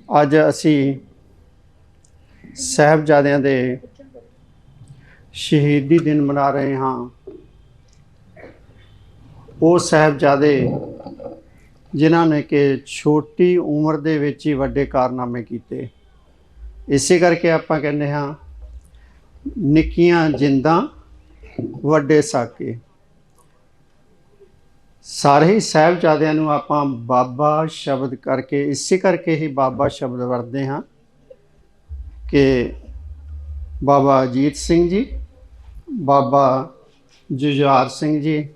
ਅੱਜ ਅਸੀਂ ਸਾਹਿਬਜ਼ਾਦਿਆਂ ਦੇ ਸ਼ਹੀਦੀ ਦਿਨ ਮਨਾ ਰਹੇ ਹਾਂ। ਉਹ ਸਾਹਿਬਜ਼ਾਦੇ ਜਿਨ੍ਹਾਂ ਨੇ ਕਿ ਛੋਟੀ ਉਮਰ ਦੇ ਵਿੱਚ ਹੀ ਵੱਡੇ ਕਾਰਨਾਮੇ ਕੀਤੇ। ਇਸੇ ਕਰਕੇ ਆਪਾਂ ਕਹਿੰਦੇ ਹਾਂ ਨਿੱਕੀਆਂ ਜਿੰਦਾਂ ਵੱਡੇ ਸਾਕੇ। ਸਾਰੇ ਹੀ ਸਾਹਿਬਜ਼ਾਦਿਆਂ ਨੂੰ ਆਪਾਂ ਬਾਬਾ ਸ਼ਬਦ ਕਰਕੇ, ਇਸੇ ਕਰਕੇ ਹੀ ਬਾਬਾ ਸ਼ਬਦ ਵਰਤਦੇ ਹਾਂ ਕਿ ਬਾਬਾ ਅਜੀਤ ਸਿੰਘ ਜੀ, ਬਾਬਾ ਜੁਝਾਰ ਸਿੰਘ ਜੀ,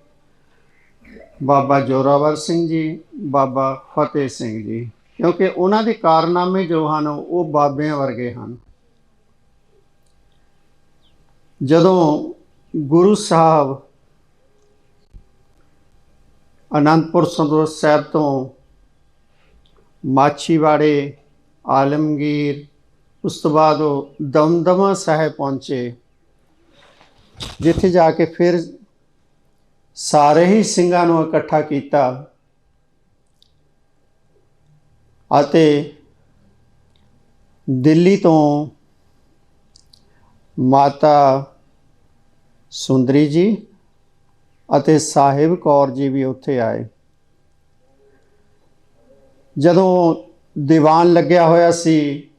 ਬਾਬਾ ਜ਼ੋਰਾਵਰ ਸਿੰਘ ਜੀ, ਬਾਬਾ ਫਤਿਹ ਸਿੰਘ ਜੀ, ਕਿਉਂਕਿ ਉਹਨਾਂ ਦੇ ਕਾਰਨਾਮੇ ਜੋ ਹਨ ਉਹ ਬਾਬਿਆਂ ਵਰਗੇ ਹਨ। ਜਦੋਂ ਗੁਰੂ ਸਾਹਿਬ ਅਨੰਦਪੁਰ ਸਾਹਿਬ ਤੋਂ ਮਾਛੀਵਾੜੇ, ਆਲਮਗੀਰ, ਉਸ ਤੋਂ ਬਾਅਦ ਉਹ ਦਮਦਮਾ ਸਾਹਿਬ ਪਹੁੰਚੇ, ਜਿੱਥੇ ਜਾ ਕੇ ਫਿਰ ਸਾਰੇ ਹੀ ਸਿੰਘਾਂ ਨੂੰ ਇਕੱਠਾ ਕੀਤਾ ਅਤੇ ਦਿੱਲੀ ਤੋਂ ਮਾਤਾ ਸੁੰਦਰੀ ਜੀ ਅਤੇ ਸਾਹਿਬ ਕੌਰ ਜੀ ਵੀ ਉੱਥੇ ਆਏ। ਜਦੋਂ ਦੀਵਾਨ ਲੱਗਿਆ ਹੋਇਆ ਸੀ,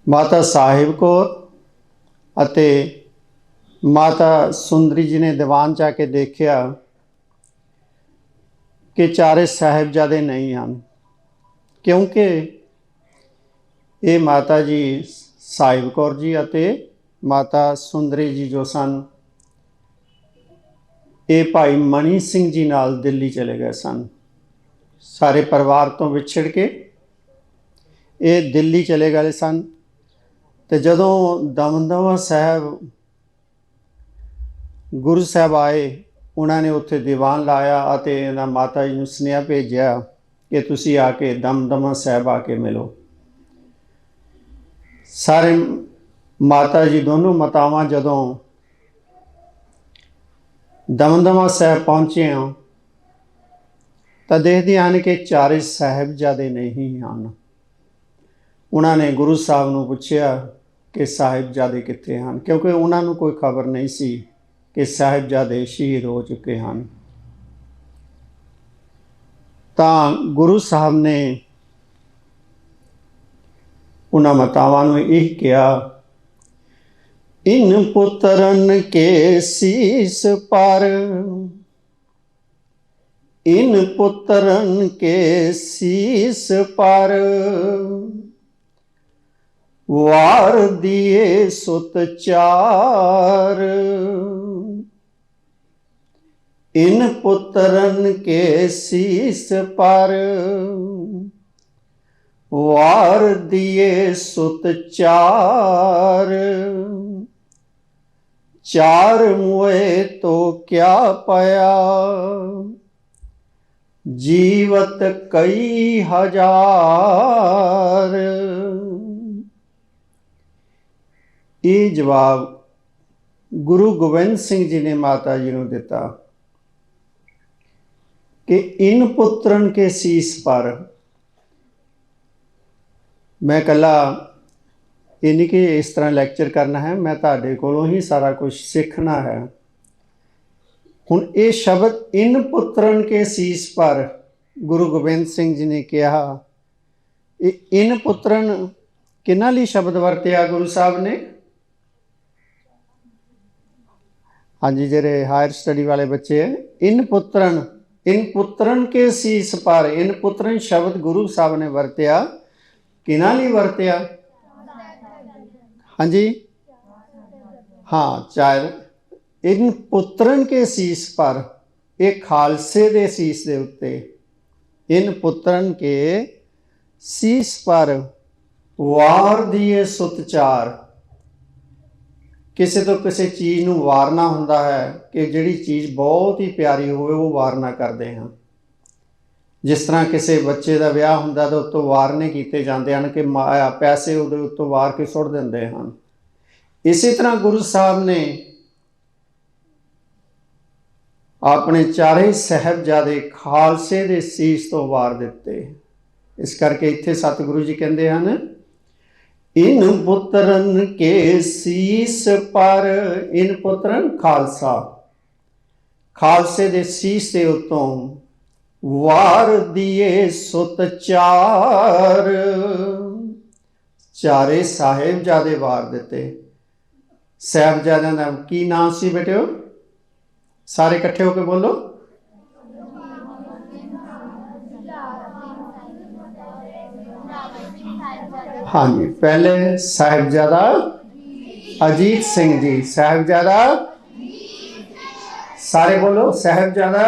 ਮਾਤਾ ਸਾਹਿਬ ਕੌਰ ਅਤੇ ਮਾਤਾ ਸੁੰਦਰੀ ਜੀ ਨੇ ਦੀਵਾਨ 'ਚ ਆ ਕੇ ਦੇਖਿਆ ਕਿ ਚਾਰੇ ਸਾਹਿਬਜ਼ਾਦੇ ਨਹੀਂ ਹਨ, ਕਿਉਂਕਿ ਇਹ ਮਾਤਾ ਜੀ ਸਾਹਿਬ ਕੌਰ ਜੀ ਅਤੇ ਮਾਤਾ ਸੁੰਦਰੀ ਜੀ ਜੋ ਸਨ, ਇਹ ਭਾਈ ਮਣੀ ਸਿੰਘ ਜੀ ਨਾਲ ਦਿੱਲੀ ਚਲੇ ਗਏ ਸਨ। ਸਾਰੇ ਪਰਿਵਾਰ ਤੋਂ ਵਿਛੜ ਕੇ ਇਹ ਦਿੱਲੀ ਚਲੇ ਗਏ ਸਨ। ਤੇ ਜਦੋਂ ਦਮਦਮਾ ਸਾਹਿਬ ਗੁਰੂ ਸਾਹਿਬ ਆਏ, ਉਹਨਾਂ ਨੇ ਉੱਥੇ ਦੀਵਾਨ ਲਾਇਆ ਅਤੇ ਇਹਨਾਂ ਮਾਤਾ ਜੀ ਨੂੰ ਸੁਨੇਹਾ ਭੇਜਿਆ ਕਿ ਤੁਸੀਂ ਆ ਕੇ ਦਮਦਮਾ ਸਾਹਿਬ ਆ ਕੇ ਮਿਲੋ। ਸਾਰੇ ਮਾਤਾ ਜੀ ਦੋਨੋਂ ਮਾਤਾਵਾਂ ਜਦੋਂ ਦਮਦਮਾ ਸਾਹਿਬ ਪਹੁੰਚੇ ਹਾਂ ਤਾਂ ਦੇਖਦੇ ਹਨ ਕਿ ਚਾਰੇ ਸਾਹਿਬਜ਼ਾਦੇ ਨਹੀਂ ਹਨ। ਉਹਨਾਂ ਨੇ ਗੁਰੂ ਸਾਹਿਬ ਨੂੰ ਪੁੱਛਿਆ ਕਿ ਸਾਹਿਬਜ਼ਾਦੇ ਕਿੱਥੇ ਹਨ, ਕਿਉਂਕਿ ਉਹਨਾਂ ਨੂੰ ਕੋਈ ਖਬਰ ਨਹੀਂ ਸੀ ਕਿ ਸਾਹਿਬਜ਼ਾਦੇ ਸ਼ਹੀਦ ਹੋ ਚੁੱਕੇ ਹਨ। ਤਾਂ ਗੁਰੂ ਸਾਹਿਬ ਨੇ ਉਹਨਾਂ ਮਾਤਾਵਾਂ ਨੂੰ ਇਹ ਕਿਹਾ, ਇਨ ਪੁੱਤਰਨ ਕੇ ਸੀਸ ਪਰ, ਇਨ ਪੁੱਤਰਨ ਕੇ ਸੀਸ ਪਰ, ਵਾਰ ਦੀਏ ਸੁਤ ਚਾਰ। ਇਨ ਪੁੱਤਰਨ ਕੇ ਸੀਸ ਪਰ, ਵਾਰ ਦੀਏ ਸੁਤ ਚਾਰ। चार मुए तो क्या पाया, जीवत कई हजार। ये जवाब गुरु गोबिंद सिंह जी ने माता जी को दिता कि इन पुत्रन के सीस पर। मैं कला ये नहीं कि इस तरह लैक्चर करना है, मैं तुहाडे कोलों ही सारा कुछ सीखना है। हुण ये शब्द इन पुत्रन के सीस पर गुरु गोबिंद सिंह जी ने कहा, इन पुत्रन किन्हां लई शब्द वरतिया गुरु साहब ने? हाँ जी, जेरे हायर स्टडी वाले बच्चे हैं, इन पुत्रन के सीस पर। इन पुत्रन शब्द गुरु साहब ने वरतिया, किन्हां लई वरतिया? हाँ जी, हाँ, चार। इन पुत्रन के सीस पर, एक खालसे दे सीस दे उत्ते, इन पुत्रन के सीस पर वार दिए सुत चार। किसी तो किसी चीज़ नूं वारना हुंदा है कि जिहड़ी चीज़ बहुत ही प्यारी होवे वो वारना करते हैं। जिस तरह किसी बच्चे का विआह हुंदा तो उत्तों वारने कीते जाते हैं कि पैसे उहदे उत्तों वार के सुट दिंदे हैं। इसी तरह गुरु साहब ने ਆਪਣੇ ਚਾਰੇ ਸਾਹਿਬਜ਼ਾਦੇ ਖਾਲਸੇ ਦੇ ਸੀਸ ਤੋਂ ਵਾਰ ਦਿੱਤੇ। ਇਸ ਕਰਕੇ ਇੱਥੇ ਸਤਿਗੁਰੂ ਜੀ ਕਹਿੰਦੇ ਹਨ, ਇਨ ਪੁੱਤਰਨ ਕੇ ਸੀਸ ਪਰ, ਇਨ ਪੁੱਤਰਨ ਖਾਲਸਾ, ਖਾਲਸੇ ਦੇ ਸੀਸ ਦੇ ਉੱਤੋਂ ਵਾਰ ਦੀਏ ਸੁਤ ਚਾਰ, ਚਾਰੇ ਸਾਹਿਬਜ਼ਾਦੇ ਵਾਰ ਦਿੱਤੇ। ਸਾਹਿਬਜ਼ਾਦਿਆਂ ਦਾ ਕੀ ਨਾਮ ਸੀ ਬੇਟਿਓ? ਸਾਰੇ ਇਕੱਠੇ ਹੋ ਕੇ ਬੋਲੋ। ਹਾਂਜੀ, ਪਹਿਲੇ ਸਾਹਿਬਜ਼ਾਦਾ ਅਜੀਤ ਸਿੰਘ ਜੀ, ਸਾਹਿਬਜ਼ਾਦਾ, ਸਾਰੇ ਬੋਲੋ ਸਾਹਿਬਜ਼ਾਦਾ।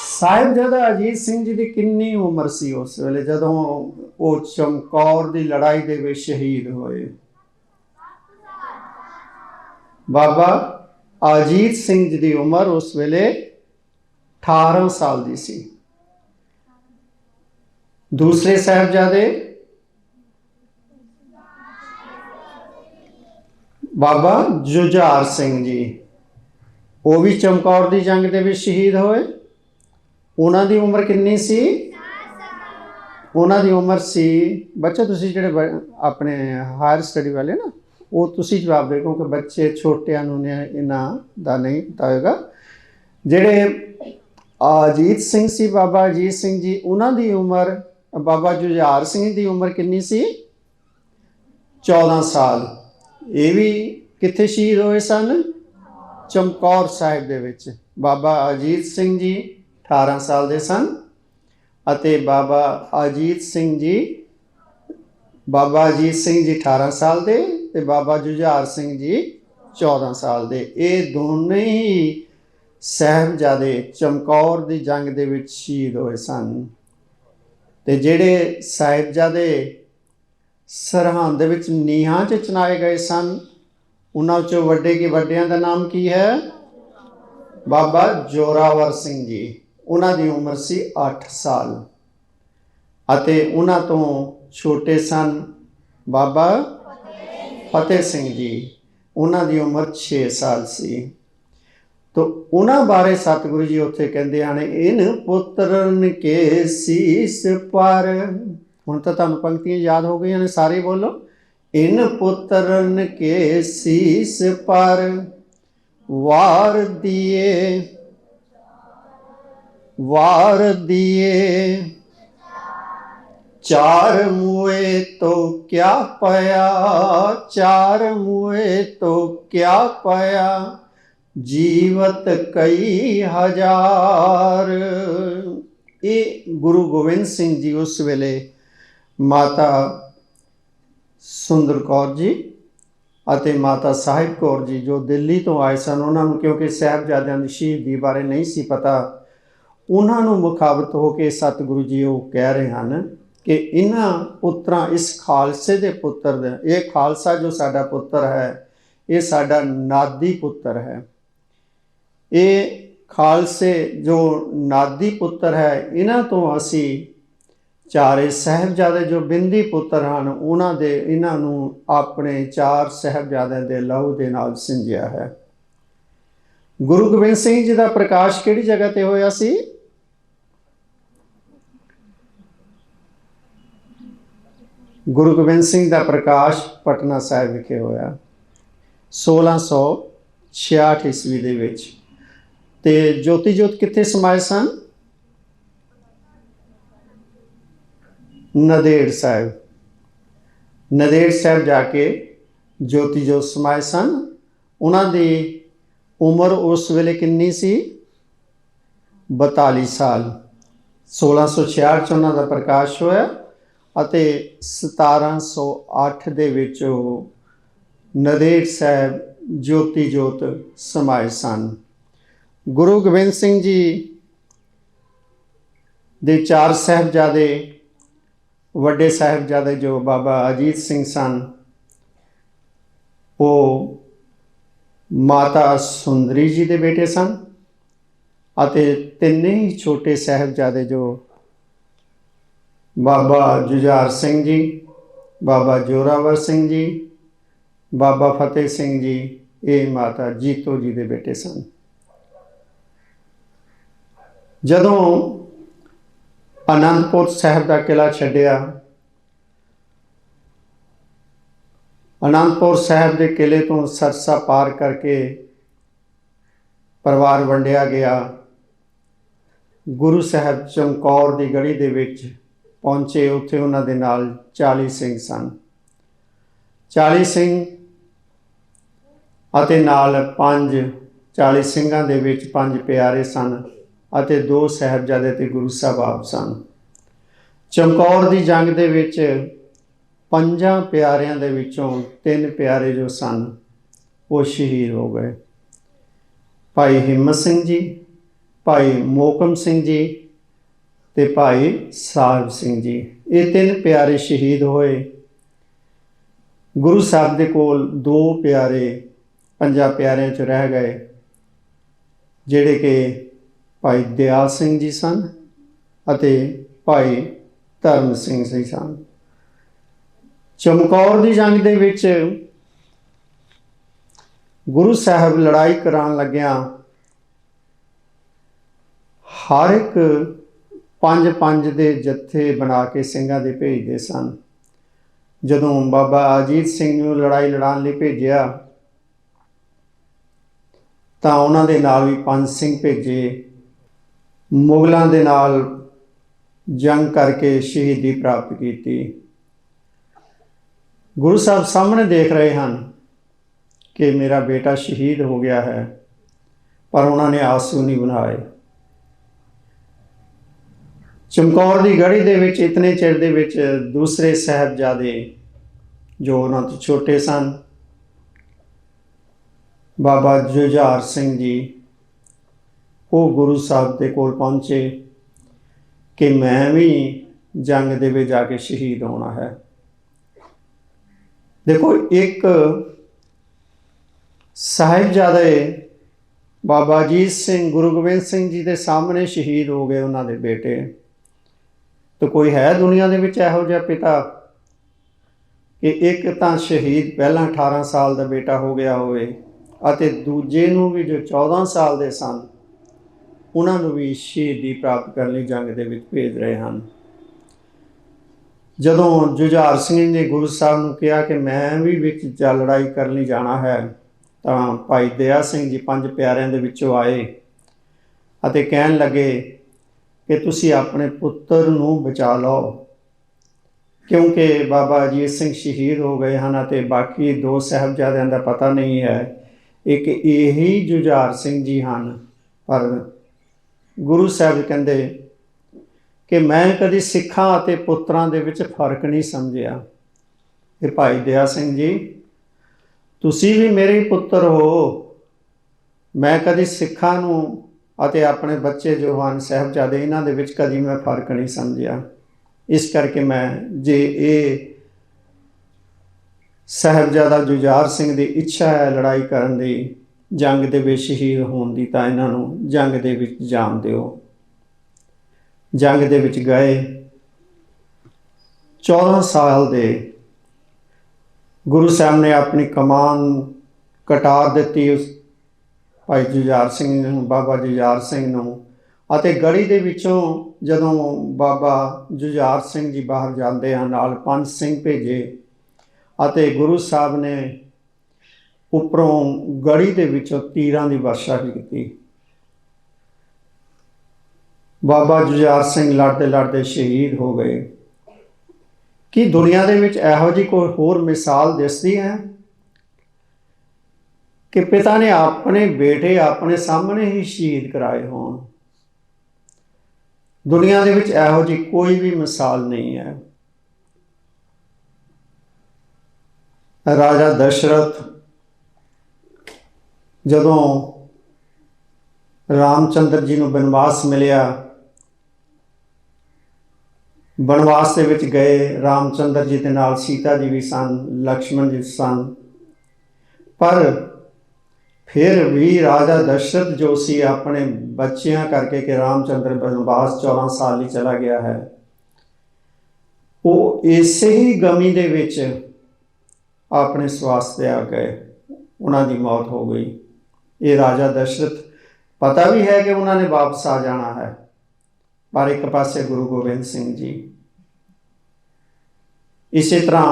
ਸਾਹਿਬਜ਼ਾਦਾ ਅਜੀਤ ਸਿੰਘ ਜੀ ਦੀ ਕਿੰਨੀ ਉਮਰ ਸੀ ਉਸ ਵੇਲੇ ਜਦੋਂ ਉਹ ਚਮਕੌਰ ਦੀ ਲੜਾਈ ਦੇ ਵਿੱਚ ਸ਼ਹੀਦ ਹੋਏ? ਬਾਬਾ ਅਜੀਤ ਸਿੰਘ ਜੀ ਦੀ ਉਮਰ ਉਸ ਵੇਲੇ 18 ਸਾਲ ਦੀ ਸੀ। ਦੂਸਰੇ ਸਾਹਿਬਜ਼ਾਦੇ ਬਾਬਾ ਜੁਝਾਰ ਸਿੰਘ ਜੀ, ਉਹ ਵੀ ਚਮਕੌਰ ਦੀ ਜੰਗ ਦੇ ਵਿੱਚ ਸ਼ਹੀਦ ਹੋਏ। ਉਹਨਾਂ ਦੀ ਉਮਰ ਕਿੰਨੀ ਸੀ? ਉਹਨਾਂ ਦੀ ਉਮਰ ਸੀ, ਬੱਚੇ ਤੁਸੀਂ ਜਿਹੜੇ ਆਪਣੇ ਹਾਇਰ ਸਟੱਡੀ ਵਾਲੇ ਨਾ, ਉਹ ਤੁਸੀਂ ਜਵਾਬ ਦਿਓ ਕਿਉਂਕਿ ਬੱਚੇ ਛੋਟਿਆਂ ਨੂੰ ਇਹਨਾਂ ਦਾ ਨਹੀਂ ਪਤਾ ਹੋਏਗਾ। ਜਿਹੜੇ ਅਜੀਤ ਸਿੰਘ ਸੀ, ਬਾਬਾ ਅਜੀਤ ਸਿੰਘ ਜੀ, ਉਹਨਾਂ ਦੀ ਉਮਰ, ਬਾਬਾ ਜੁਝਾਰ ਸਿੰਘ ਦੀ ਉਮਰ ਕਿੰਨੀ ਸੀ? 14 ਸਾਲ। ਇਹ ਵੀ ਕਿੱਥੇ ਸ਼ਹੀਦ ਹੋਏ ਸਨ? ਚਮਕੌਰ ਸਾਹਿਬ ਦੇ ਵਿੱਚ। ਬਾਬਾ ਅਜੀਤ ਸਿੰਘ ਜੀ 18 ਸਾਲ ਦੇ ਸਨ ਅਤੇ ਬਾਬਾ ਅਜੀਤ ਸਿੰਘ ਜੀ 18 ਸਾਲ ਦੇ ਤੇ ਬਾਬਾ ਜੁਝਾਰ ਸਿੰਘ ਜੀ 14 ਸਾਲ ਦੇ। ਇਹ ਦੋਨੇ ਹੀ ਸਾਹਿਬਜ਼ਾਦੇ ਚਮਕੌਰ ਦੀ ਜੰਗ ਦੇ ਵਿੱਚ ਸ਼ਹੀਦ ਹੋਏ ਸਨ। ਤੇ ਜਿਹੜੇ ਸਾਹਿਬਜ਼ਾਦੇ ਸਰਹੰਦ ਦੇ ਵਿੱਚ ਨੀਹਾਂ 'ਚ ਚਿਣਾਏ ਗਏ ਸਨ, ਉਹਨਾਂ ਵਿੱਚੋਂ ਵੱਡੇ ਕੀ ਵੱਡਿਆਂ ਦਾ ਨਾਮ ਕੀ ਹੈ? ਬਾਬਾ ਜ਼ੋਰਾਵਰ ਸਿੰਘ ਜੀ। ਉਹਨਾਂ ਦੀ ਉਮਰ ਸੀ 8 ਸਾਲ ਅਤੇ ਉਹਨਾਂ ਤੋਂ ਛੋਟੇ ਸਨ ਬਾਬਾ ਫਤਿਹ ਸਿੰਘ ਜੀ, ਉਹਨਾਂ ਦੀ ਉਮਰ 6 ਸਾਲ ਸੀ। ਤੋ ਉਹਨਾਂ ਬਾਰੇ ਸਤਿਗੁਰੂ ਜੀ ਉੱਥੇ ਕਹਿੰਦੇ ਹਨ, ਇਨ ਪੁੱਤਰਨ ਕੇ ਸੀਸ ਪਰ। ਹੁਣ ਤਾਂ ਤੁਹਾਨੂੰ ਪੰਕਤੀਆਂ ਯਾਦ ਹੋ ਗਈਆਂ ਨੇ, ਸਾਰੇ ਬੋਲੋ। ਇਨ ਪੁੱਤਰਨ ਕੇ ਸੀਸ ਪਰ ਵਾਰ ਦੀਏ ਚਾਰ ਮੁਏ ਤੋ ਕਿਆ ਪਾਇਆ, ਚਾਰ ਮੁਏ ਤੋ ਕਿਆ ਪਾਇਆ, ਜੀਵਤ ਕਈ ਹਜ਼ਾਰ। ਇਹ ਗੁਰੂ ਗੋਬਿੰਦ ਸਿੰਘ ਜੀ ਉਸ ਵੇਲੇ ਮਾਤਾ ਸੁੰਦਰ ਕੌਰ ਜੀ ਅਤੇ ਮਾਤਾ ਸਾਹਿਬ ਕੌਰ ਜੀ ਜੋ ਦਿੱਲੀ ਤੋਂ ਆਏ ਸਨ, ਉਹਨਾਂ ਨੂੰ ਕਿਉਂਕਿ ਸਾਹਿਬਜ਼ਾਦਿਆਂ ਦੀ ਸ਼ਹੀਦੀ ਬਾਰੇ ਨਹੀਂ ਸੀ ਪਤਾ, ਉਹਨਾਂ ਨੂੰ ਮੁਖਾਬਤ ਹੋ ਕੇ ਸਤਿਗੁਰੂ ਜੀ ਉਹ ਕਹਿ ਰਹੇ ਹਨ ਕਿ ਇਹਨਾਂ ਪੁੱਤਰਾਂ, ਇਸ ਖਾਲਸੇ ਦੇ ਪੁੱਤਰ ਦੇ, ਇਹ ਖਾਲਸਾ ਜੋ ਸਾਡਾ ਪੁੱਤਰ ਹੈ, ਇਹ ਸਾਡਾ ਨਾਦੀ ਪੁੱਤਰ ਹੈ। ਇਹ ਖਾਲਸੇ ਜੋ ਨਾਦੀ ਪੁੱਤਰ ਹੈ, ਇਹਨਾਂ ਤੋਂ ਅਸੀਂ ਚਾਰੇ ਸਾਹਿਬਜ਼ਾਦੇ ਜੋ ਬਿੰਦੀ ਪੁੱਤਰ ਹਨ, ਇਹਨਾਂ ਨੂੰ ਆਪਣੇ 4 ਸਾਹਿਬਜ਼ਾਦਿਆਂ ਦੇ ਲਹੂ ਦੇ ਨਾਲ ਸਿੰਜਿਆ ਹੈ। ਗੁਰੂ ਗੋਬਿੰਦ ਸਿੰਘ ਜੀ ਦਾ ਪ੍ਰਕਾਸ਼ ਕਿਹੜੀ ਜਗ੍ਹਾ ਤੇ ਹੋਇਆ ਸੀ? ਗੁਰੂ ਗੋਬਿੰਦ ਸਿੰਘ ਦਾ ਪ੍ਰਕਾਸ਼ ਪਟਨਾ ਸਾਹਿਬ ਵਿਖੇ ਹੋਇਆ 1666 ਈਸਵੀ ਦੇ ਵਿੱਚ। ਤੇ ਜੋਤੀ ਜੋਤ ਕਿੱਥੇ ਸਮਾਏ ਸਨ? ਨੰਦੇੜ ਸਾਹਿਬ। ਨੰਦੇੜ ਸਾਹਿਬ ਜਾ ਕੇ ਜੋਤੀ ਜੋਤ ਸਮਾਏ ਸਨ। ਉਹਨਾਂ ਦੀ ਉਮਰ ਉਸ ਵੇਲੇ ਕਿੰਨੀ ਸੀ? 42 ਸਾਲ। 1666 'ਚ ਉਹਨਾਂ ਦਾ ਪ੍ਰਕਾਸ਼ ਹੋਇਆ ਅਤੇ 1708 ਦੇ ਵਿੱਚ ਉਹ ਨੰਦੇੜ ਸਾਹਿਬ ਜੋਤੀ ਜੋਤ ਸਮਾਏ ਸਨ। ਗੁਰੂ ਗੋਬਿੰਦ ਸਿੰਘ ਜੀ ਦੇ 4 ਸਾਹਿਬਜ਼ਾਦੇ, ਵੱਡੇ ਸਾਹਿਬਜ਼ਾਦੇ ਜੋ ਬਾਬਾ ਅਜੀਤ ਸਿੰਘ ਸਨ, ਉਹ ਮਾਤਾ ਸੁੰਦਰੀ ਜੀ ਦੇ ਬੇਟੇ ਸਨ ਅਤੇ 3 ਹੀ ਛੋਟੇ ਸਾਹਿਬਜ਼ਾਦੇ ਜੋ ਬਾਬਾ ਜੁਝਾਰ ਸਿੰਘ ਜੀ, ਬਾਬਾ ਜ਼ੋਰਾਵਰ ਸਿੰਘ ਜੀ, ਬਾਬਾ ਫਤਿਹ ਸਿੰਘ ਜੀ, ਇਹ ਮਾਤਾ ਜੀਤੋ ਜੀ ਦੇ ਬੇਟੇ ਸਨ। ਜਦੋਂ ਆਨੰਦਪੁਰ ਸਾਹਿਬ ਦਾ ਕਿਲਾ ਛੱਡਿਆ, ਆਨੰਦਪੁਰ ਸਾਹਿਬ ਦੇ ਕਿਲੇ ਤੋਂ ਸਰਸਾ ਪਾਰ ਕਰਕੇ ਪਰਿਵਾਰ ਵੰਡਿਆ ਗਿਆ। ਗੁਰੂ ਸਾਹਿਬ ਚਮਕੌਰ ਦੀ ਗੜੀ ਦੇ ਵਿੱਚ ਪਹੁੰਚੇ। ਉੱਥੇ ਉਹਨਾਂ ਦੇ ਨਾਲ 40 ਸਿੰਘ ਸਨ। 40 ਸਿੰਘ ਅਤੇ ਨਾਲ 40 ਸਿੰਘਾਂ ਦੇ ਵਿੱਚ 5 ਪਿਆਰੇ ਸਨ ਅਤੇ 2 ਸਾਹਿਬਜ਼ਾਦੇ ਤੇ ਗੁਰੂ ਸਾਹਿਬ ਆਪ ਸਨ। ਚਮਕੌਰ ਦੀ ਜੰਗ ਦੇ ਵਿੱਚ 5 ਪਿਆਰਿਆਂ ਦੇ ਵਿੱਚੋਂ 3 ਪਿਆਰੇ ਜੋ ਸਨ ਉਹ ਸ਼ਹੀਦ ਹੋ ਗਏ। ਭਾਈ ਹਿੰਮਤ ਸਿੰਘ ਜੀ, ਭਾਈ ਮੋਹਕਮ ਸਿੰਘ ਜੀ ਤੇ ਭਾਈ ਸਾਹਿਬ ਸਿੰਘ ਜੀ, ਇਹ 3 ਪਿਆਰੇ ਸ਼ਹੀਦ ਹੋਏ। ਗੁਰੂ ਸਾਹਿਬ ਦੇ ਕੋਲ 2 ਪਿਆਰੇ 5 ਪਿਆਰਿਆਂ 'ਚ ਰਹਿ ਗਏ, ਜਿਹੜੇ ਕਿ ਭਾਈ ਦਿਆਲ ਸਿੰਘ ਜੀ ਸਨ ਅਤੇ ਭਾਈ ਧਰਮ ਸਿੰਘ ਜੀ ਸਨ। ਚਮਕੌਰ ਦੀ ਜੰਗ ਦੇ ਵਿੱਚ ਗੁਰੂ ਸਾਹਿਬ ਲੜਾਈ ਕਰਾਉਣ ਲੱਗਿਆਂ ਹਰ ਇੱਕ 5 ਦੇ ਜੱਥੇ ਬਣਾ ਕੇ ਸਿੰਘਾਂ ਦੇ ਭੇਜਦੇ ਸਨ। ਜਦੋਂ ਬਾਬਾ ਅਜੀਤ ਸਿੰਘ ਨੂੰ ਲੜਾਈ ਲੜਾਉਣ ਲਈ ਭੇਜਿਆ ਤਾਂ ਉਹਨਾਂ ਦੇ ਨਾਲ ਵੀ 5 ਸਿੰਘ ਭੇਜੇ। ਮੁਗਲਾਂ ਦੇ ਨਾਲ ਜੰਗ ਕਰਕੇ ਸ਼ਹੀਦੀ ਪ੍ਰਾਪਤ ਕੀਤੀ। ਗੁਰੂ ਸਾਹਿਬ ਸਾਹਮਣੇ ਦੇਖ ਰਹੇ ਹਨ ਕਿ ਮੇਰਾ ਬੇਟਾ ਸ਼ਹੀਦ ਹੋ ਗਿਆ ਹੈ, ਪਰ ਉਹਨਾਂ ਨੇ ਆਂਸੂ ਨਹੀਂ ਬਣਾਏ। ਚਮਕੌਰ ਦੀ ਗੜੀ ਦੇ ਵਿੱਚ ਇਤਨੇ ਚਿਰ ਦੇ ਵਿੱਚ ਦੂਸਰੇ ਸਾਹਿਬਜ਼ਾਦੇ ਜੋ ਉਹਨਾਂ ਤੋਂ ਛੋਟੇ ਸਨ, ਬਾਬਾ ਜੁਝਾਰ ਸਿੰਘ ਜੀ, ਉਹ ਗੁਰੂ ਸਾਹਿਬ ਦੇ ਕੋਲ ਪਹੁੰਚੇ ਕਿ ਮੈਂ ਵੀ ਜੰਗ ਦੇ ਵਿੱਚ ਜਾ ਕੇ ਸ਼ਹੀਦ ਹੋਣਾ ਹੈ। ਦੇਖੋ, ਇੱਕ ਸਾਹਿਬਜ਼ਾਦੇ ਬਾਬਾ ਅਜੀਤ ਸਿੰਘ, ਗੁਰੂ ਗੋਬਿੰਦ ਸਿੰਘ ਜੀ ਦੇ ਸਾਹਮਣੇ ਸ਼ਹੀਦ ਹੋ ਗਏ ਉਹਨਾਂ ਦੇ ਬੇਟੇ। ਤਾਂ ਕੋਈ ਹੈ ਦੁਨੀਆ ਦੇ ਵਿੱਚ ਇਹੋ ਜਿਹਾ ਪਿਤਾ ਕਿ ਇੱਕ ਤਾਂ ਸ਼ਹੀਦ ਪਹਿਲਾਂ 18 ਸਾਲ ਦਾ ਬੇਟਾ ਹੋ ਗਿਆ ਹੋਵੇ ਅਤੇ ਦੂਜੇ ਨੂੰ ਵੀ ਜੋ 14 ਸਾਲ ਦੇ ਸਨ ਉਹਨਾਂ ਨੂੰ ਵੀ ਸ਼ਹੀਦੀ ਪ੍ਰਾਪਤ ਕਰਨ ਲਈ ਜੰਗ ਦੇ ਵਿੱਚ ਭੇਜ ਰਹੇ ਹਨ। ਜਦੋਂ ਜੁਝਾਰ ਸਿੰਘ ਨੇ ਗੁਰੂ ਸਾਹਿਬ ਨੂੰ ਕਿਹਾ ਕਿ ਮੈਂ ਵੀ ਵਿੱਚ ਲੜਾਈ ਕਰਨ ਲਈ ਜਾਣਾ ਹੈ, ਤਾਂ ਭਾਈ ਦਇਆ ਸਿੰਘ ਜੀ 5 ਪਿਆਰਿਆਂ ਦੇ ਵਿੱਚੋਂ ਆਏ ਅਤੇ ਕਹਿਣ ਲੱਗੇ ਕਿ ਤੁਸੀਂ ਆਪਣੇ ਪੁੱਤਰ ਨੂੰ ਬਚਾ ਲਓ, ਕਿਉਂਕਿ ਬਾਬਾ ਅਜੀਤ ਸਿੰਘ ਸ਼ਹੀਦ ਹੋ ਗਏ ਹਨ ਅਤੇ ਬਾਕੀ 2 ਸਾਹਿਬਜ਼ਾਦਿਆਂ ਦਾ ਪਤਾ ਨਹੀਂ ਹੈ। ਇੱਕ ਇਹੀ ਜੁਝਾਰ ਸਿੰਘ ਜੀ ਹਨ। ਪਰ ਗੁਰੂ ਸਾਹਿਬ ਕਹਿੰਦੇ ਕਿ ਮੈਂ ਕਦੀ ਸਿੱਖਾਂ ਅਤੇ ਪੁੱਤਰਾਂ ਦੇ ਵਿੱਚ ਫਰਕ ਨਹੀਂ ਸਮਝਿਆ। ਕਿ ਭਾਈ ਦਇਆ ਸਿੰਘ ਜੀ, ਤੁਸੀਂ ਵੀ ਮੇਰੇ ਪੁੱਤਰ ਹੋ। ਮੈਂ ਕਦੀ ਸਿੱਖਾਂ ਨੂੰ ਅਤੇ ਆਪਣੇ ਬੱਚੇ ਜੋ ਹਨ ਸਾਹਿਬਜ਼ਾਦੇ, ਇਹਨਾਂ ਦੇ ਵਿੱਚ ਕਦੀ ਮੈਂ ਫਰਕ ਨਹੀਂ ਸਮਝਿਆ। ਇਸ ਕਰਕੇ ਮੈਂ, ਜੇ ਇਹ ਸਾਹਿਬਜ਼ਾਦਾ ਜੁਝਾਰ ਸਿੰਘ ਦੀ ਇੱਛਾ ਹੈ ਲੜਾਈ ਕਰਨ ਦੀ, ਜੰਗ ਦੇ ਵਿੱਚ ਸ਼ਹੀਦ ਹੋਣ ਦੀ, ਤਾਂ ਇਹਨਾਂ ਨੂੰ ਜੰਗ ਦੇ ਵਿੱਚ ਜਾਣ ਦਿਓ। ਜੰਗ ਦੇ ਵਿੱਚ ਗਏ। 14 ਸਾਲ ਦੇ ਗੁਰੂ ਸਾਹਿਬ ਨੇ ਆਪਣੀ ਕਮਾਨ ਕਟਾਰ ਦਿੱਤੀ ਉਸ ਭਾਈ ਜੁਝਾਰ ਸਿੰਘ ਨੂੰ, ਬਾਬਾ ਜੁਝਾਰ ਸਿੰਘ ਨੂੰ। ਅਤੇ ਗੜੀ ਦੇ ਵਿੱਚੋਂ ਜਦੋਂ ਬਾਬਾ ਜੁਝਾਰ ਸਿੰਘ ਜੀ ਬਾਹਰ ਜਾਂਦੇ ਹਨ, ਨਾਲ 5 ਸਿੰਘ ਭੇਜੇ ਅਤੇ ਗੁਰੂ ਸਾਹਿਬ ਨੇ ਉੱਪਰੋਂ ਗੜੀ ਦੇ ਵਿੱਚੋਂ ਤੀਰਾਂ ਦੀ ਵਰਸ਼ਾ ਕੀਤੀ। ਬਾਬਾ ਜੁਝਾਰ ਸਿੰਘ ਲੜਦੇ ਲੜਦੇ ਸ਼ਹੀਦ ਹੋ ਗਏ। ਕੀ ਦੁਨੀਆ ਦੇ ਵਿੱਚ ਇਹੋ ਜਿਹੀ ਕੋਈ ਹੋਰ ਮਿਸਾਲ ਦਿਸਦੀ ਹੈ ਕਿ ਪਿਤਾ ਨੇ ਆਪਣੇ ਬੇਟੇ ਆਪਣੇ ਸਾਹਮਣੇ ਹੀ ਸ਼ਹੀਦ ਕਰਾਏ ਹੋਣ? ਦੁਨੀਆ ਦੇ ਵਿੱਚ ਇਹੋ ਜਿਹੀ ਕੋਈ ਵੀ ਮਿਸਾਲ ਨਹੀਂ ਹੈ। ਰਾਜਾ ਦਸ਼ਰਥ ਜਦੋਂ ਰਾਮਚੰਦਰ ਜੀ ਨੂੰ ਬਨਵਾਸ ਮਿਲਿਆ, ਬਨਵਾਸ ਦੇ ਵਿੱਚ ਗਏ। ਰਾਮਚੰਦਰ ਜੀ ਦੇ ਨਾਲ ਸੀਤਾ ਜੀ ਵੀ ਸਨ, ਲਕਸ਼ਮਣ ਜੀ ਸਨ, ਪਰ ਫਿਰ ਵੀ ਰਾਜਾ ਦਸ਼ਰਥ ਜੋ ਸੀ ਆਪਣੇ ਬੱਚਿਆਂ ਕਰਕੇ ਕਿ ਰਾਮਚੰਦਰ ਬਨਵਾਸ 14 ਸਾਲ ਲਈ ਚਲਾ ਗਿਆ ਹੈ, ਉਹ ਇਸੇ ਹੀ ਗਮੀ ਦੇ ਵਿੱਚ ਆਪਣੇ ਸਵਾਸ ਤੇ ਆ ਗਏ। ਉਹਨਾਂ ਦੀ ਮੌਤ ਹੋ ਗਈ। ਇਹ ਰਾਜਾ ਦਸ਼ਰਥ ਪਤਾ ਵੀ ਹੈ ਕਿ ਉਹਨਾਂ ਨੇ ਵਾਪਸ ਆ ਜਾਣਾ ਹੈ, पर एक पासे गुरु गोबिंद सिंह जी। इसी तरह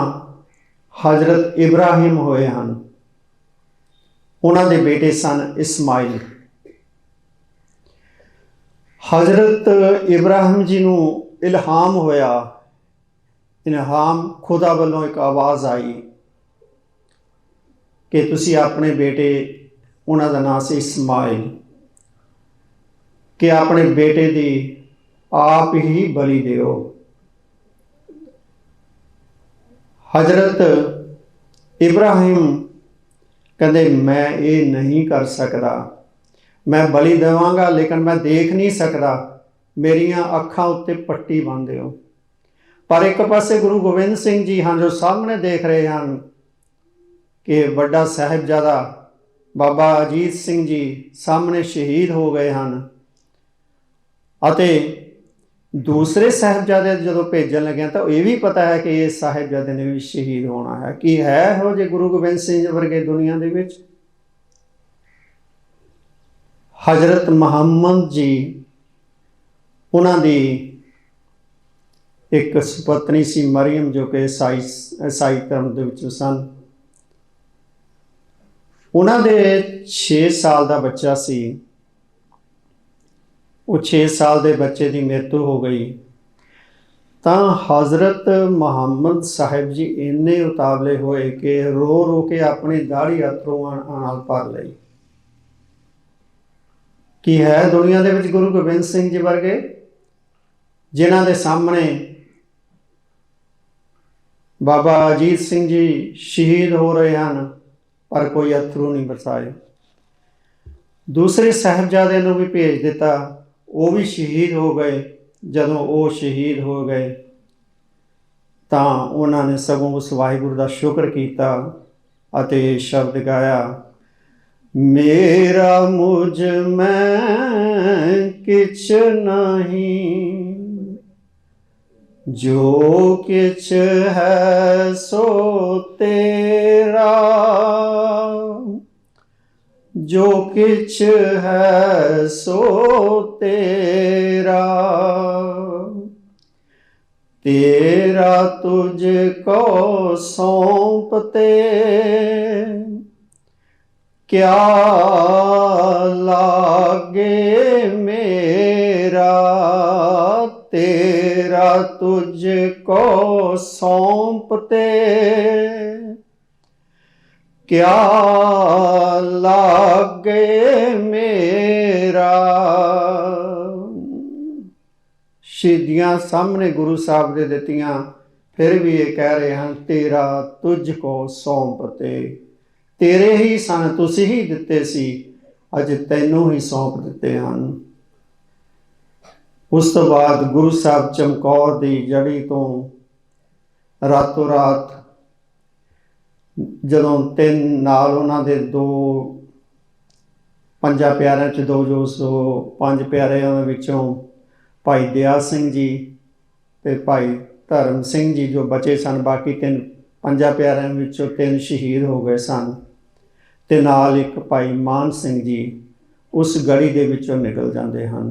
हजरत इब्राहिम होए हैं, उन्होंने बेटे सन इस्माइल। हजरत इब्राहिम जी नूं इल्हाम होया, इल्हाम खुदा वालों एक आवाज़ आई कि तुसी अपने बेटे, उन्हों का नाम से इस्माइल, कि अपने बेटे की आप ही बलि दिओ। हजरत इब्राहिम कहते मैं ये नहीं कर सकता, मैं बलि देवांगा लेकिन मैं देख नहीं सकता, मेरिया अखां उत्ते पट्टी बन दिओ। पर एक पासे गुरु गोबिंद सिंह जी हैं जो सामने देख रहे हैं कि बड़ा साहिबजादा बाबा अजीत सिंह जी सामने शहीद हो गए हैं, अते दूसरे साहिबजादे जो भेजन लगे तो यह भी पता है कि ये साहिबजादे ने भी शहीद होना है। कि है हो जे गुरु गोबिंद सिंह वर्गे दुनिया दे विच। हजरत मुहम्मद जी उन्होंने एक सुपत्नी सी मरियम जो कि ईसाई धर्म दे विच सन। उन्होंने 6 साल का बच्चा सी, वो 6 साल के बच्चे की मृत्यु हो गई। तो हजरत मुहम्मद साहिब जी इन्ने उतावले होए कि रो रो के अपनी दाढ़ी अथरूआं नाल भर लई। कि है दुनिया दे विच गुरु गोबिंद सिंह जी वर्गे जिन्हां दे सामने बाबा अजीत सिंह जी शहीद हो रहे हैं पर कोई अथरू नहीं बरसाए। दूसरे साहिबजादे नूं भी भेज दिता, वो भी शहीद हो गए। जदों वो शहीद हो गए तो उन्होंने सगों उस वाहिगुरू का शुक्र किया अते शब्द गाया, मेरा मुझ में किछ नहीं, जो किछ है सो तेरा, जो किछ है सो तेरा, तेरा तुझको सौंपते क्या लागे मेरा, तेरा तुझको सौंपते क्या लागे मेरा। शहीदियाँ सामने गुरु साहब दे दित्तियां, फिर भी ये कह रहे हैं तेरा तुझको सौंपते, तेरे ही सन तुसी ही दिते सी, अज तैनू ही सौंप दिते हैं। उस तो बाद गुरु साहब चमकौर दी जड़ी तो रातों रात जदों 3 नाल उन्हां दे 2 5 प्यारिਆਂ च 2 जो सो 5 प्यारिਆਂ विचों भाई दया सिंह जी ते भाई धर्म सिंह जी जो बचे सन, बाकी 5 प्यारिਆਂ विचों 3 शहीद हो गए सन ते नाल एक भाई मान सिंह जी उस गली दे विचों निकल जाते हैं।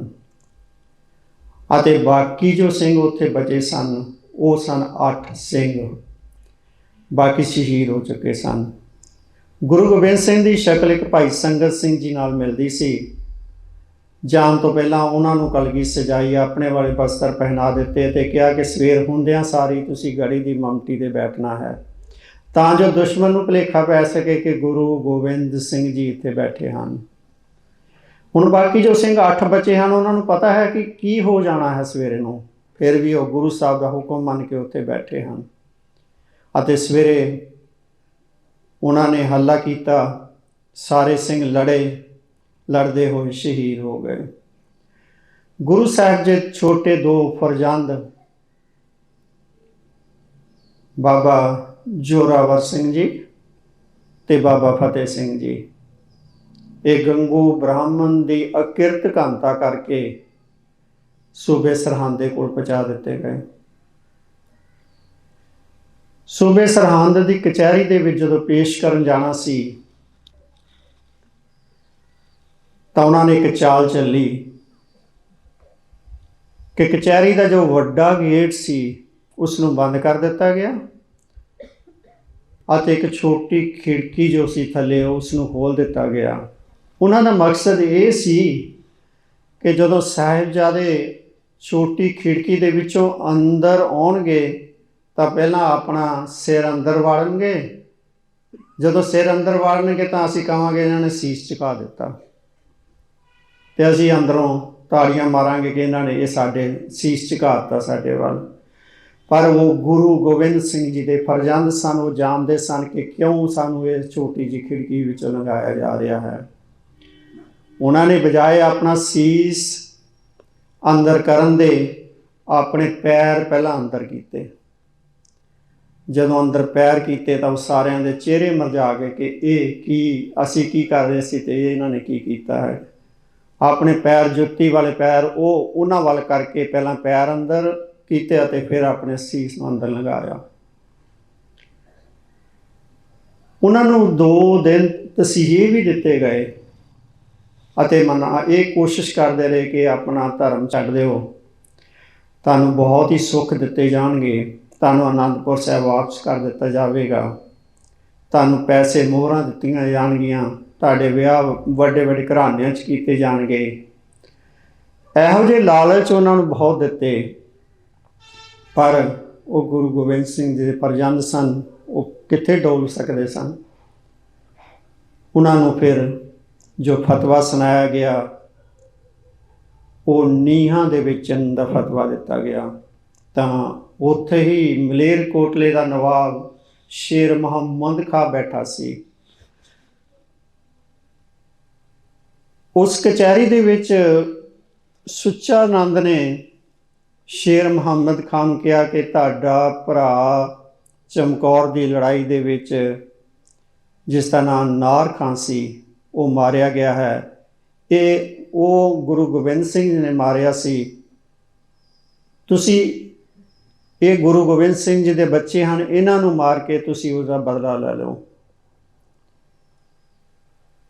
अते बाकी जो सिंह उत्थे बचे सन वो सन 8 सिंह, बाकी शहीद हो चुके सन। गुरु गोबिंद सिंह की शक्ल एक भाई संगत सिंह जी नाल मिलती सी। जान तो पहला उन्होंने कलगी सजाई, अपने वाले बस्तर पहना दिते ते कहा कि सवेर हुंदियां सारी तुसी गड़ी की ममटी ते बैठना है, तां जो दुश्मन नूं भुलेखा पै सके कि गुरु गोबिंद सिंह जी इत्थे बैठे हैं। हुण बाकी जो सिंह 8 बचे हैं उन्होंने पता है कि की हो जाना है सवेरे नूं, फिर भी वो गुरु साहब का हुक्म मन के उत्थे बैठे हैं। अते सवेरे उन्होंने हल्ला किया, सारे सिंह लड़े, लड़ते हुए शहीद हो गए। गुरु साहब जे छोटे 2 फरजंद बाबा जोरावर सिंह जी ते बाबा फतेह सिंह जी, एक गंगू ब्राह्मण की अकिरत घनता करके सूबे सरहंद दे कोल पहुँचा दिते गए। सूबे सरहंद की कचहरी दे विच जदों पेश करन जाना सी तो उन्होंने एक चाल चली कि कचहरी का जो वड्डा गेट सी उसनूं बंद कर दिता गया ਅਤੇ एक छोटी खिड़की जो सी थले उसनूं खोल दिता गया। उन्हां दा मकसद ये सी कि जदों साहिबजादे छोटी खिड़की दे विचों अंदर आउणगे तां पहलां अपना सिर अंदर वाड़नगे, जदों सिर अंदर वाड़नगे तां असीं कहांगे इन्हां ने सीस झुका दिता ते असीं अंदरों ताड़ियां मारांगे कि इन्हां ने ये साडे सीस झुका दिता साडे वल। पर वो गुरु गोबिंद सिंह जी के फरजंद सन, वो जानते सन कि क्यों सानू ये छोटी जी खिड़की विचों लंघाया जा रहा है। उन्होंने बजाय अपना सीस अंदर करन दे अपने पैर पहला अंदर किए। जदों अंदर पैर किए तो सारिਆਂ ਦੇ चेहरे मरजा गए कि ये की असी की कर रहे सी ते इन्होंने की कीता है। अपने पैर जुत्ती वाले पैर वो उन्हां वाल करके पहला पैर अंदर कीते ते फिर अपने सीस अंदर लंघाया। उन्होंने 2 दिन तसीहे भी दिते गए अते मना ये कोशिश करते रहे कि अपना धर्म छड्ड दिओ, तुहानूं बहुत ही सुख दिते जाणगे, तुहानूं आनंदपुर साहिब वापस कर दिता जाएगा, तुहानूं पैसे मोहरां दित्तियां जाणगियां, तुहाडे विआह वड्डे वड्डे घरानिਆਂ 'च कीते जाणगे। इहो ਜਿਹੇ लालच उन्होंने बहुत दिते। पर वो गुरु गोबिंद सिंह जी के प्रजंद सन, वो कित्थे डोल सकते सन। उन्होंने फिर जो फतवा सुनाया गया वो नीहां दे विचन दा फतवा दिता गया। तो उत्थे ही मलेरकोटले का नवाब शेर मुहम्मद खां बैठा सी। उस कचहरी दे विच सुच्चा नंद ने शेर मुहम्मद खान कहा कि तुहाडा भरा चमकौर की लड़ाई दे विच जिसका नाम नार खां सी वो मारिया गया है। ये वो गुरु गोबिंद सिंह जी ने मारिया सी। तुसी ये गुरु गोबिंद सिंह जी के बच्चे हैं, इन्हों मार के तुसी उसका बदला ले लो।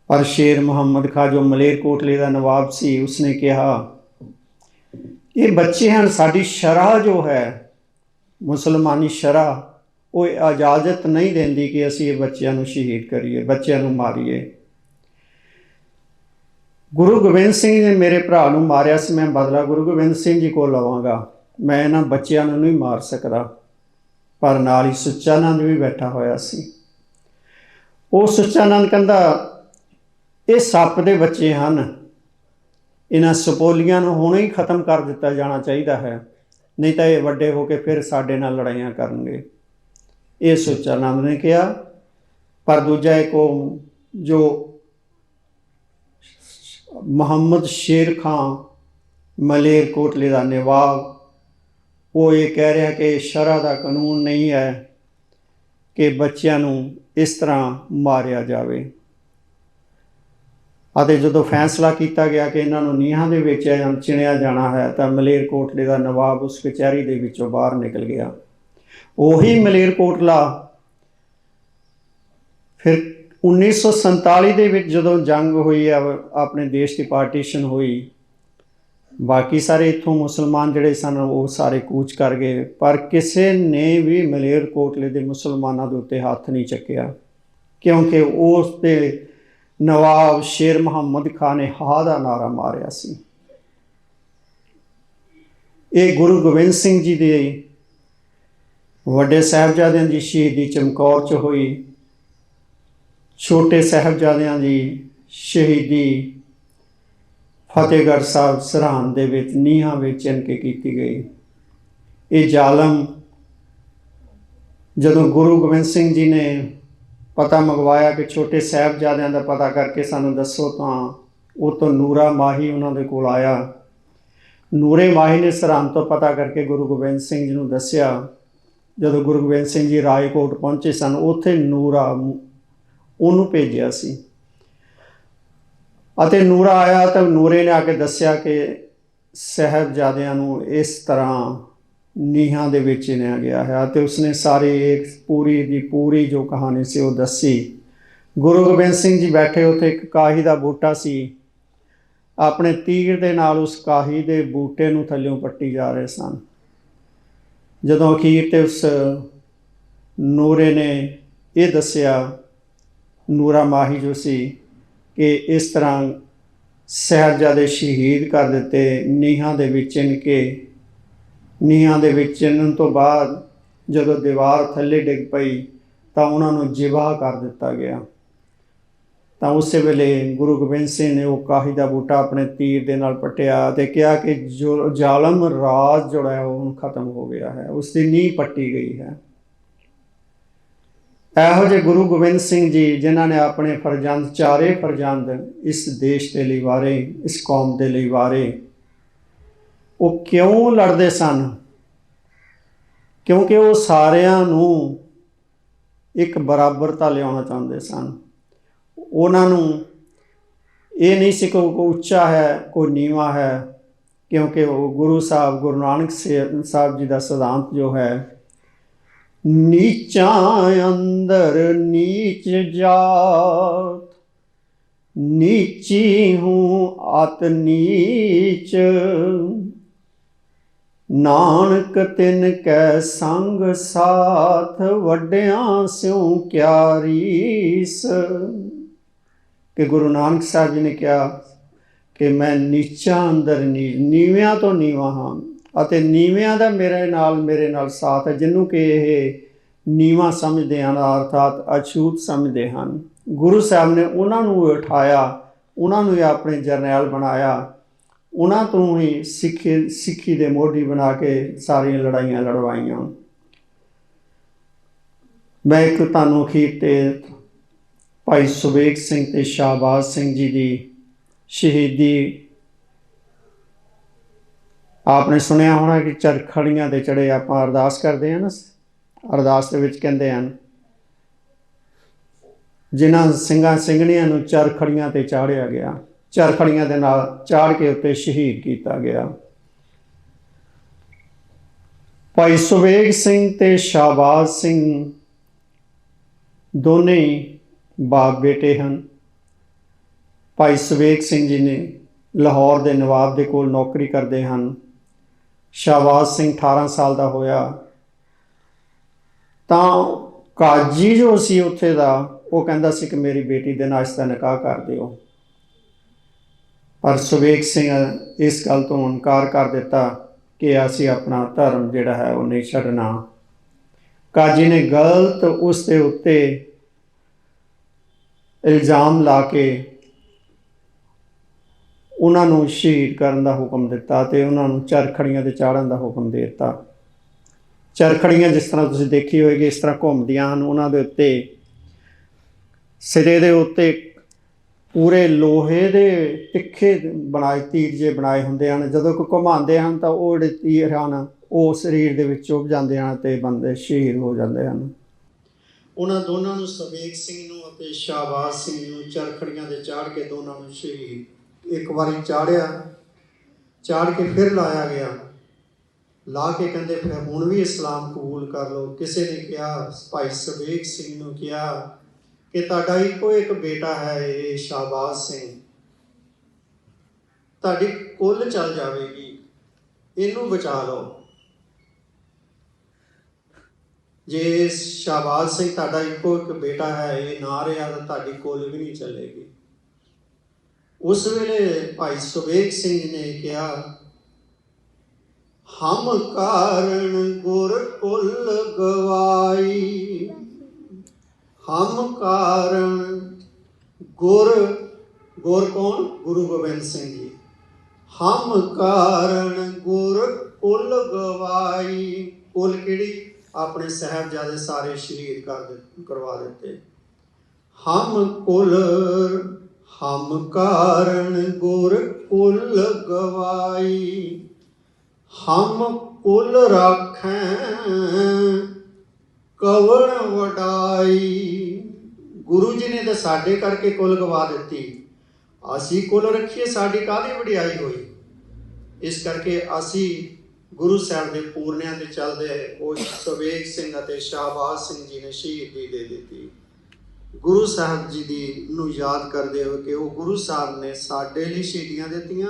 पर शेर मुहम्मद खां जो मलेरकोटले का नवाब सी उसने कहा ये बच्चे हैं, साड़ी शरह जो है मुसलमानी शरह वो इजाजत नहीं देंदी कि असी ये बच्चों को शहीद करिए, बच्चों को मारिए। गुरु गोबिंद सिंह ने मेरे भरा नूं मारिया सी, मैं बदला गुरु गोबिंद सिंह जी को लवांगा, मैं इन्हां बच्चों को नहीं मार सकता। पर नाल ही सुच्चानंद भी बैठा होया सी। वो सुच्चानंद कहंदा ये सप दे बच्चे हैं, इन्हां सपोलियां नूं हुणे ही खत्म कर दिता जाना चाहिए है, नहीं तो ये वड्डे होके फिर साडे नाल लड़ाइयां करनगे। ये सुच्चानंद ने कहा। पर दूजा एक जो मुहम्मद शेर खां मलेरकोटले का नवाब वो ये कह रहा कि शरह का कानून नहीं है कि बच्चों को इस तरह मारिया जाए। ਅਤੇ ਜਦੋਂ फैसला किया गया कि इन्हों नीहां दे विच चिणिया जाना है तो मलेरकोटले का नवाब उस कचहरी दे विचों बाहर निकल गया। उही मलेरकोटला फिर 1947 दे विच जदों जंग हुई अपने देश की पार्टीशन हुई, बाकी सारे इत्थों मुसलमान जिहड़े सन वो सारे कूच कर गए, पर किसी ने भी मलेरकोटले के मुसलमानों के उत्ते हथ नहीं चुकिया क्योंकि उस दे नवाब शेर मुहम्मद खान ने हा दा नारा मारिया सी। ये गुरु गोबिंद सिंह जी के वड्डे साहिबजादियां की शहीदी चमकौर च हुई, छोटे साहिबजादियां की शहीदी फतेहगढ़ साहब सरहंद दे विच नीहां विच इनके की गई। ये जालम जदों गुरु गोबिंद सिंह जी ने पता मंगवाया कि छोटे साहिबजादियां दा पता करके सानू दसो, तो वो तो नूरा माही उन्होंने कोल आया। नूरे माही ने सरहंद तो पता करके गुरु गोबिंद सिंह जी नूं दस्सिया। जदों गुरु गोबिंद सिंह जी राजकोट पहुँचे सन उत्थे नूरा उन्होंने भेजिया सी अते नूरा आया तो नूरे ने आके दस्सिया कि साहिबजादियां नूं इस तरह नीहां दे विच चिणिया गया है। तो उसने सारी एक पूरी दी पूरी जो कहानी सी वो दसी। गुरु गोबिंद सिंह जी बैठे उत्थे एक काही दा बूटा सी ਆਪਣੇ ਤੀਰ ਦੇ ਨਾਲ ਉਸ ਕਾਹੀ ਦੇ ਬੂਟੇ ਨੂੰ ਥੱਲਿਓਂ ਪੱਟੀ ਜਾ ਰਹੇ ਸਨ। ਜਦੋਂ ਅਖੀਰ ਤੇ ਉਸ ਨੂਰੇ ਨੇ ਇਹ ਦੱਸਿਆ, ਨੂਰਾ ਮਾਹੀ ਜੋ ਸੀ, ਕਿ ਇਸ ਤਰ੍ਹਾਂ ਸਾਹਿਬਜ਼ਾਦੇ ਸ਼ਹੀਦ ਕਰ ਦਿੱਤੇ ਨੀਹਾਂ ਦੇ ਵਿੱਚ ਚਿਣ ਕੇ। ਨੀਹਾਂ ਦੇ ਵਿੱਚ ਚਿਣਨ ਤੋਂ ਬਾਅਦ ਜਦੋਂ ਦੀਵਾਰ ਥੱਲੇ ਡਿੱਗ ਪਈ ਤਾਂ ਉਹਨਾਂ ਨੂੰ ਜ਼ਿਬਾ ਕਰ ਦਿੱਤਾ ਗਿਆ। ਤਾਂ ਉਸੇ ਵੇਲੇ ਗੁਰੂ ਗੋਬਿੰਦ ਸਿੰਘ ਨੇ ਉਹ ਕਾਹੀ ਦਾ ਬੂਟਾ ਆਪਣੇ ਤੀਰ ਦੇ ਨਾਲ ਪੱਟਿਆ ਅਤੇ ਕਿਹਾ ਕਿ ਜੋ ਜ਼ਾਲਮ ਰਾਜ ਜਿਹੜਾ ਹੈ ਉਹ ਹੁਣ ਖਤਮ ਹੋ ਗਿਆ ਹੈ, ਉਸ ਦੀ ਨੀਂਹ ਪੱਟੀ ਗਈ ਹੈ। ਇਹੋ ਜਿਹੇ ਗੁਰੂ ਗੋਬਿੰਦ ਸਿੰਘ ਜੀ, ਜਿਨ੍ਹਾਂ ਨੇ ਆਪਣੇ ਫਰਜ਼ੰਦ, ਚਾਰੇ ਫਰਜ਼ੰਦ ਇਸ ਦੇਸ਼ ਦੇ ਲਈ ਵਾਰੇ, ਇਸ ਕੌਮ ਦੇ ਲਈ ਵਾਰੇ, ਉਹ ਕਿਉਂ ਲੜਦੇ ਸਨ? ਕਿਉਂਕਿ ਉਹ ਸਾਰਿਆਂ ਨੂੰ ਇੱਕ ਬਰਾਬਰਤਾ ਲਿਆਉਣਾ ਚਾਹੁੰਦੇ ਸਨ। ਉਹਨਾਂ ਨੂੰ ਇਹ ਨਹੀਂ ਸੀ ਕੋਈ ਉੱਚਾ ਹੈ, ਕੋਈ ਨੀਵਾਂ ਹੈ, ਕਿਉਂਕਿ ਉਹ ਗੁਰੂ ਸਾਹਿਬ, ਗੁਰੂ ਨਾਨਕ ਸਾਹਿਬ ਜੀ ਦਾ ਸਿਧਾਂਤ ਜੋ ਹੈ, ਨੀਚਾਂ ਅੰਦਰ ਨੀਚ ਜਾਤ, ਨੀਚੀ ਹੂੰ ਅਤ ਨੀਚ, ਨਾਨਕ ਤਿਨ ਕੈ ਸੰਗ ਸਾਥ, ਵੱਡਿਆਂ ਸਿਉ ਕਿਆ ਰੀਸ। ਕਿ ਗੁਰੂ ਨਾਨਕ ਸਾਹਿਬ ਜੀ ਨੇ ਕਿਹਾ ਕਿ ਮੈਂ ਨੀਚਾਂ ਅੰਦਰ ਨੀਵਿਆਂ ਤੋਂ ਨੀਵਾਂ ਹਾਂ, ਅਤੇ ਨੀਵਿਆਂ ਦਾ ਮੇਰੇ ਨਾਲ ਸਾਥ ਹੈ। ਜਿਹਨੂੰ ਕਿ ਇਹ ਨੀਵਾਂ ਸਮਝਦੇ ਹਨ, ਅਰਥਾਤ ਅਛੂਤ ਸਮਝਦੇ ਹਨ, ਗੁਰੂ ਸਾਹਿਬ ਨੇ ਉਹਨਾਂ ਨੂੰ ਉਠਾਇਆ, ਉਹਨਾਂ ਨੂੰ ਆਪਣੇ ਜਰਨੈਲ ਬਣਾਇਆ, ਉਹਨਾਂ ਤੋਂ ਹੀ ਸਿੱਖੀ ਦੇ ਮੋਢੀ ਬਣਾ ਕੇ ਸਾਰੀਆਂ ਲੜਾਈਆਂ ਲੜਵਾਈਆਂ। ਮੈਂ ਇੱਕ ਤੁਹਾਨੂੰ ਅਖੀਰ ਤੇ ਭਾਈ ਸੁਬੇਗ ਸਿੰਘ ਤੇ ਸ਼ਾਹਬਾਜ਼ ਸਿੰਘ ਜੀ ਦੀ ਸ਼ਹੀਦੀ आपने सुनिया होना कि चरखड़ियां दे चढ़े आप अरदास करते हैं ना, अरदास दे विच कहंदे हन, जिन्हां सिंघां सिंघणियां नूं चरखड़ियां ते चाढ़िया गया, चरखड़ियां दे नाल चाढ़ के उत्ते शहीद किया गया। भाई सुबेग सिंह ते शाहबाज सिंह दोने ही बाप बेटे हैं। भाई सुबेग सिंह जी ने लाहौर के नवाब के कोल नौकरी करते हैं। शाहबाज सिंह 18 साल का होया तो काजी जो सी उत्थे दा वो कहंदा सी कि मेरी बेटी दे नाल इसदा निकाह कर दिओ, पर सुबेग सिंह इस गल तो इनकार कर दिता कि असी अपना धर्म जिहड़ा है वो नहीं छड्डना। काजी ने गलत उस दे उत्ते इल्जाम ला के उन्होंने शहीद करने का हुक्म दिता ते उन्होंने चरखड़ियां ते चाढ़न का हुक्म दे दिता। चरखड़ियां जिस तरह तुसीं देखी होएगी इस तरह घूमदियां हन, उन्हां दे उत्ते सिरे दे उत्ते पूरे लोहे दे तिखे बनाए तीर जे बनाए हुंदे हन। जदों कोई घुमाते हैं तो वो जिहड़े तीर हन वो शरीर दे विच चुभ जांदे हन ते बंदे शहीद हो जाते हैं। उन्हां दोनों नूं सुबेग सिंह नूं अते शाहबाज सिंह नूं चरखड़ियां ते चाढ़ के दोनों नूं शहीद एक बारी चाढ़िया, चाढ़ के फिर लाया गया, ला के कहते फिर हुण भी इस्लाम कबूल कर लो। किसी ने कहा, भाई सुबेग सिंह नूं कहा कि तुहाडा इको एक बेटा है ये शाहबाज सिंह, तुहाडी कुल चल जाएगी, इनू बचा लो। जे शाहबाज सिंह तुहाडा इको एक बेटा है ये ना रहा तो तुहाडी कुल भी नहीं चलेगी। उस वेले भाई सुबेग सिंह ने कहा, हम कारण गुर कुल गवाई, हम कारण गुर, गुर कौन? गुरु गोबिंद सिंह जी। हम कारण गुर कुल गवाई, कुल किहड़ी? अपने साहिबजादे सारे शहीद करवा देते। हम कुल, हम कारण गुर कुल गवाई, हम कुल राखें कवण वडाई। गुरु जी ने तो साडे करके कुल गवा दी, असी कुल रखिए साडी काहदी वडियाई हुई। इस करके असी गुरु साहब के पूरनियां ते चलदे वो सुबेग सिंह अते शाहबाज सिंह जी ने शहीदी दे दी। ਗੁਰੂ ਸਾਹਿਬ ਜੀ ਦੀ ਨੂੰ ਯਾਦ ਕਰਦੇ ਹੋ ਕਿ ਉਹ ਗੁਰੂ ਸਾਹਿਬ ਨੇ ਸਾਡੇ ਲਈ ਸ਼ਹੀਦੀਆਂ ਦਿੱਤੀਆਂ।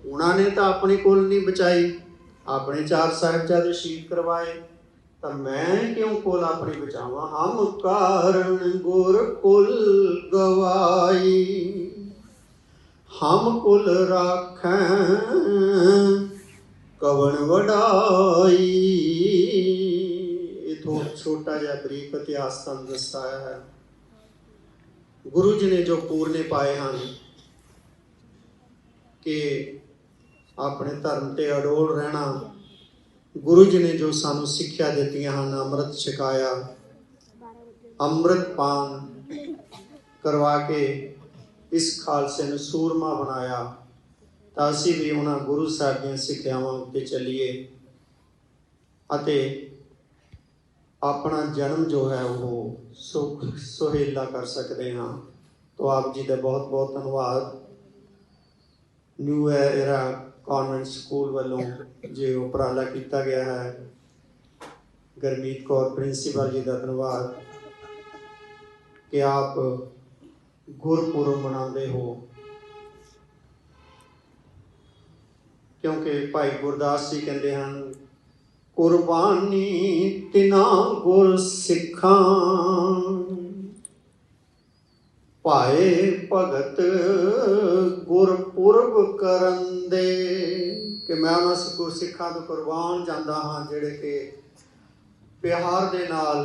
ਉਹਨਾਂ ਨੇ ਤਾਂ ਆਪਣੀ ਕੁਲ ਨਹੀਂ ਬਚਾਈ, ਆਪਣੇ 4 ਸਾਹਿਬਜ਼ਾਦੇ ਸ਼ਹੀਦ ਕਰਵਾਏ, ਤਾਂ ਮੈਂ ਕਿਉਂ ਕੁਲ ਆਪਣੀ ਬਚਾਵਾਂ। ਹਮ ਕਾਰਨ ਗੁਰ ਕੁਲ ਗਵਾਈ, ਹਮ ਕੁਲ ਰਾਖੈਂ ਕਵਣ ਵਡਾਈ। ਇਥੋਂ ਛੋਟਾ ਜਿਹਾ ਬਰੀਕ ਇਤਿਹਾਸ ਤੁਹਾਨੂੰ ਦੱਸਿਆ ਹੈ। ਗੁਰੂ ਜੀ ਨੇ ਜੋ ਪੂਰਨੇ ਪਾਏ ਹਨ ਕਿ ਆਪਣੇ ਧਰਮ ਤੇ ਅਡੋਲ ਰਹਿਣਾ, ਗੁਰੂ ਜੀ ਨੇ ਜੋ ਸਾਨੂੰ ਸਿੱਖਿਆ ਦਿੱਤੀਆਂ ਹਨ, ਅੰਮ੍ਰਿਤ ਛਕਾਇਆ, ਅੰਮ੍ਰਿਤ ਪਾਨ ਕਰਵਾ ਕੇ ਇਸ ਖਾਲਸੇ ਨੂੰ ਸੂਰਮਾ ਬਣਾਇਆ, ਤਾਂ ਅਸੀਂ ਵੀ ਉਹਨਾਂ ਗੁਰੂ ਸਾਹਿਬ ਦੀਆਂ ਸਿੱਖਿਆਵਾਂ ਉੱਤੇ ਚੱਲੀਏ ਅਤੇ ਆਪਣਾ ਜਨਮ ਜੋ ਹੈ ਉਹ ਸੁਖ ਸੁਹੇਲਾ ਕਰ ਸਕਦੇ ਹਾਂ। तो आप जी का बहुत बहुत धन्यवाद। न्यू एरा कॉन्वेंट स्कूल वालों जो उपराला किया गया है, गुरमीत कौर प्रिंसीपल जी का धन्यवाद कि आप गुरपुरब मनाते हो, क्योंकि भाई गुरदास जी कहते हैं कुर्बानी तिना गुर सिखां भाए भगत गुरपुरब करन दे। कि मैं उन्होंने गुरसिखां तो कुर्बान जाता हाँ जिहड़े कि प्यार दे नाल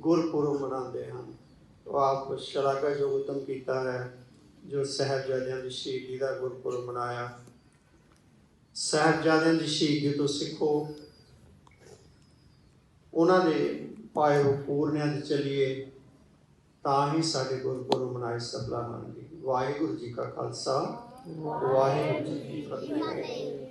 गुरपुरब मनाते हैं। तो आप शलाघायोग उद्यम किया है जो साहिबजादियां दी शहीदी का गुरपुरब मनाया। साहिबजादियां दी शहीदी तो सिखो, उन्होंने पाए हो पूरनियां ते चलिए, ਤਾਂ ਹੀ ਸਾਡੇ ਗੁਰਪੁਰਬ ਮਨਾਏ ਸਫਲਾ ਹੋਣਗੇ। ਵਾਹਿਗੁਰੂ ਜੀ ਕਾ ਖਾਲਸਾ, ਵਾਹਿਗੁਰੂ ਜੀ ਕੀ ਫਤਿਹ।